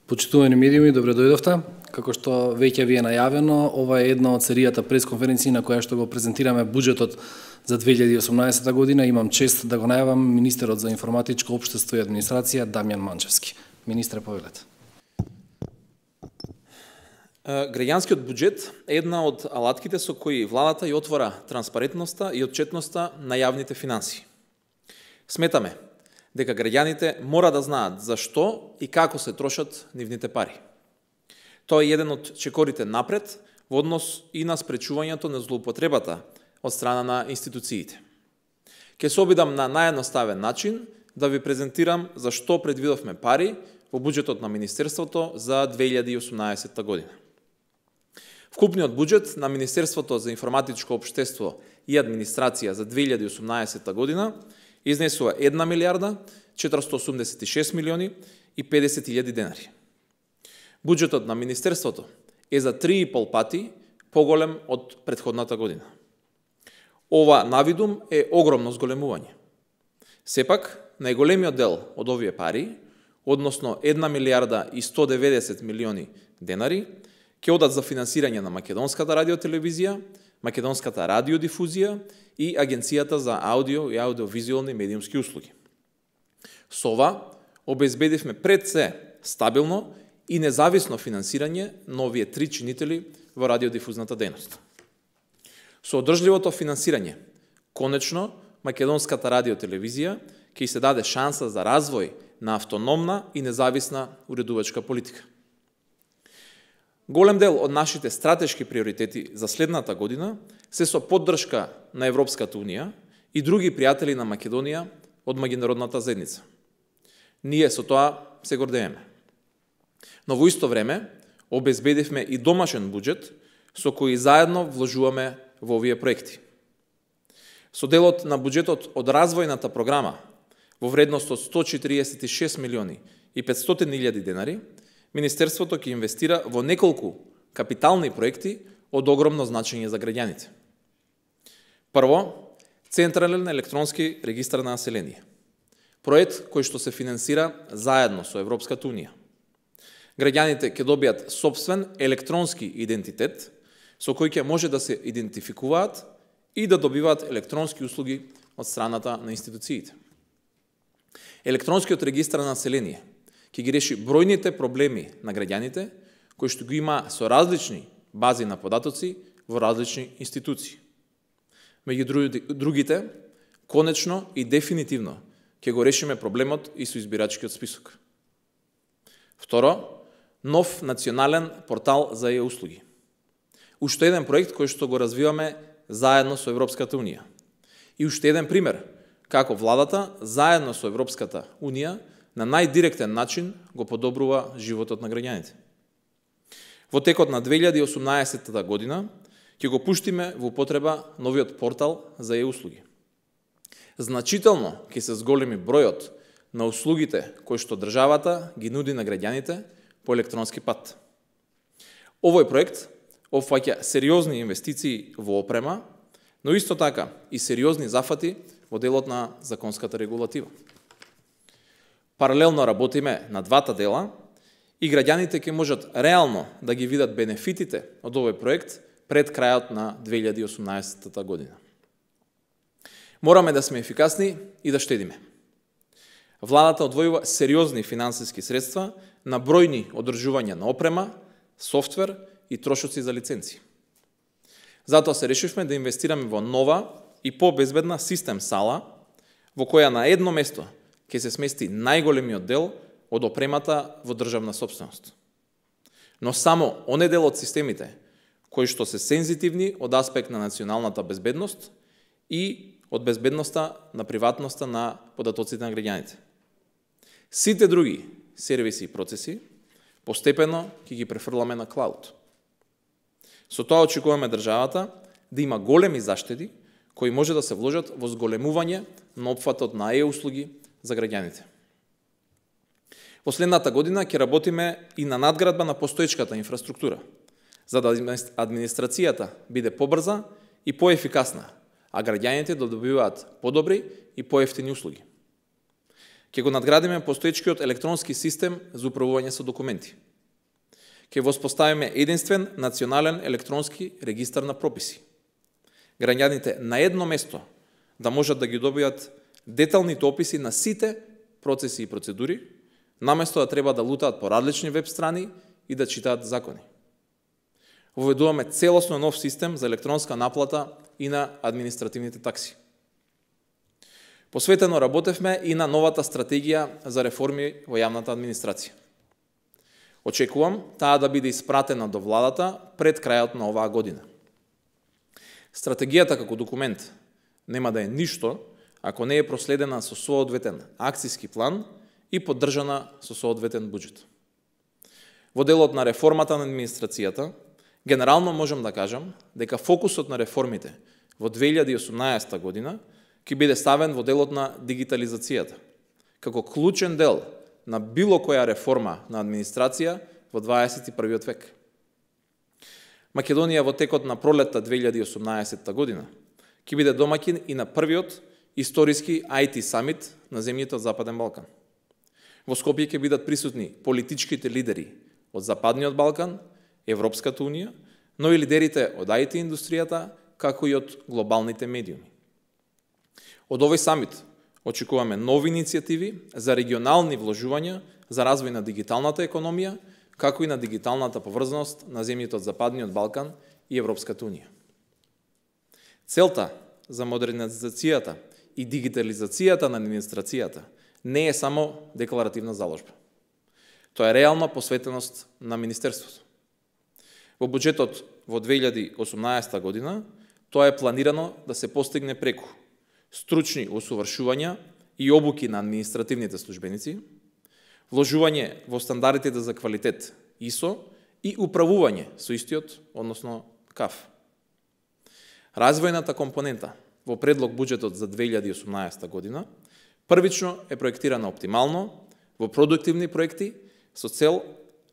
Почитувани медиуми, добре дојдовте. Како што веќе ви е најавено, ова е една од серијата пресконференции на која што го презентираме буџетот за 2018 година. Имам чест да го најавам министерот за информатичко општество и администрација Дамјан Манчевски. Министре, повелете. Граѓанскиот буџет е една од алатките со кои владата ја отвора транспарентноста и отчетноста на јавните финансии. Сметаме дека граѓаните мора да знаат зашто и како се трошат нивните пари. Тоа е еден од чекорите напред во однос и на спречувањето на злоупотребата од страна на институциите. Ке се обидам на наједноставен начин да ви презентирам зашто предвидовме пари во буџетот на Министерството за 2018 година. Вкупниот буџет на Министерството за информатичко општество и администрација за 2018 година изнесува 1 милиарда 486 милиони и 50 илјади денари. Буџетот на Министерството е за 3,5 пати поголем од претходната година. Ова навидум е огромно зголемување. Сепак, најголемиот дел од овие пари, односно 1 милиарда и 190 милиони денари, ќе одат за финансирање на Македонската радиотелевизија, Македонската радиодифузија и Агенцијата за аудио и аудиовизуелни медиумски услуги. Со ова обезбедивме пред се стабилно и независно финансирање на овие три чинители во радиодифузната дејност. Со одржливото финансирање, конечно, Македонската радиотелевизија ќе се даде шанса за развој на автономна и независна уредувачка политика. Голем дел од нашите стратешки приоритети за следната година се со поддршка на Европската Унија и други пријатели на Македонија од меѓународната заедница. Ние со тоа се гордееме. Но во исто време обезбедивме и домашен буџет со кој заедно вложуваме во овие проекти. Со делот на буџетот од развојната програма во вредност од 146 милиони и 500 илјади денари, Министерството ќе инвестира во неколку капитални проекти од огромно значење за граѓаните. Прво, Централен електронски регистар на население. Проект кој што се финансира заедно со Европската Унија. Граѓаните ќе добијат сопствен електронски идентитет со кој ќе може да се идентификуваат и да добиваат електронски услуги од страната на институциите. Електронскиот регистар на население ќе ги реши бројните проблеми на граѓаните кои што ги има со различни бази на податоци во различни институции. Меѓу другите, конечно и дефинитивно ќе го решиме проблемот и со избирачкиот список. Второ, нов национален портал за e-услуги. Уште еден проект кој што го развиваме заедно со Европската Унија. И уште еден пример како владата заедно со Европската Унија на најдиректен начин го подобрува животот на граѓаните. Во текот на 2018 година ќе го пуштиме во употреба новиот портал за e-услуги. Значително ќе се зголеми бројот на услугите кои што државата ги нуди на граѓаните по електронски пат. Овој проект опфаќа сериозни инвестиции во опрема, но исто така и сериозни зафати во делот на законската регулатива. Паралелно работиме на двата дела и граѓаните ќе можат реално да ги видат бенефитите од овој проект пред крајот на 2018 година. Мораме да сме ефикасни и да штедиме. Владата одвојува сериозни финансиски средства на бројни одржувања на опрема, софтвер и трошоци за лиценци. Затоа се решивме да инвестираме во нова и побезбедна систем сала, во која на едно место ќе се смести најголемиот дел од опремата во државна сопственост. Но само оне дел од системите кои што се сензитивни од аспект на националната безбедност и од безбедноста на приватноста на податоците на граѓаните. Сите други сервиси и процеси постепено ќе ги префрламе на клауд. Со тоа очекуваме државата да има големи заштеди кои може да се вложат во зголемување на опфатот на e-услуги за граѓаните. Во следната година ќе работиме и на надградба на постоечката инфраструктура, за да администрацијата биде побрза и поефикасна, а граѓаните да добиваат подобри и поевтини услуги. Ќе го надградиме постоечкиот електронски систем за управување со документи. Ќе воспоставиме единствен национален електронски регистар на прописи. Граѓаните на едно место да можат да ги добијат деталните описи на сите процеси и процедури, наместо да треба да лутаат по различни веб страни и да читаат закони. Воведуваме целосно нов систем за електронска наплата и на административните такси. Посветено работевме и на новата стратегија за реформи во јавната администрација. Очекувам таа да биде испратена до владата пред крајот на оваа година. Стратегијата како документ нема да е ништо ако не е проследена со соодветен акцијски план и поддржана со соодветен буџет. Во делот на реформата на администрацијата, генерално можам да кажам дека фокусот на реформите во 2018 година ќе биде ставен во делот на дигитализацијата, како клучен дел на било која реформа на администрација во 21. век. Македонија во текот на пролетта 2018 година ќе биде домаќин и на првиот историски IT самит на земјите од Западен Балкан. Во Скопје ќе бидат присутни политичките лидери од Западниот Балкан, Европската Унија, но и лидерите од IT индустријата, како и од глобалните медиуми. Од овој самит очекуваме нови иницијативи за регионални вложувања за развој на дигиталната економија, како и на дигиталната поврзаност на земјите од Западниот Балкан и Европската Унија. Целта за модернизацијата и дигитализацијата на администрацијата не е само декларативна заложба. Тоа е реална посветеност на Министерството. Во буџетот во 2018 година тоа е планирано да се постигне преку стручни усовршувања и обуки на административните службеници, вложување во стандардите за квалитет ISO и управување со истиот, односно КАФ. Развојната компонента во предлог буџетот за 2018 година првично е проектирана оптимално во продуктивни проекти со цел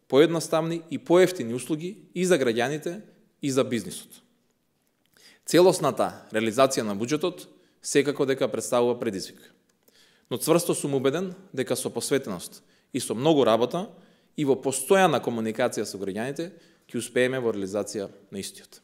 поедноставни и поевтини услуги и за граѓаните и за бизнисот. Целосната реализација на буџетот секако дека представува предизвик. Но цврсто сум убеден дека со посветеност и со многу работа и во постојана комуникација со граѓаните ќе успееме во реализација на истиот.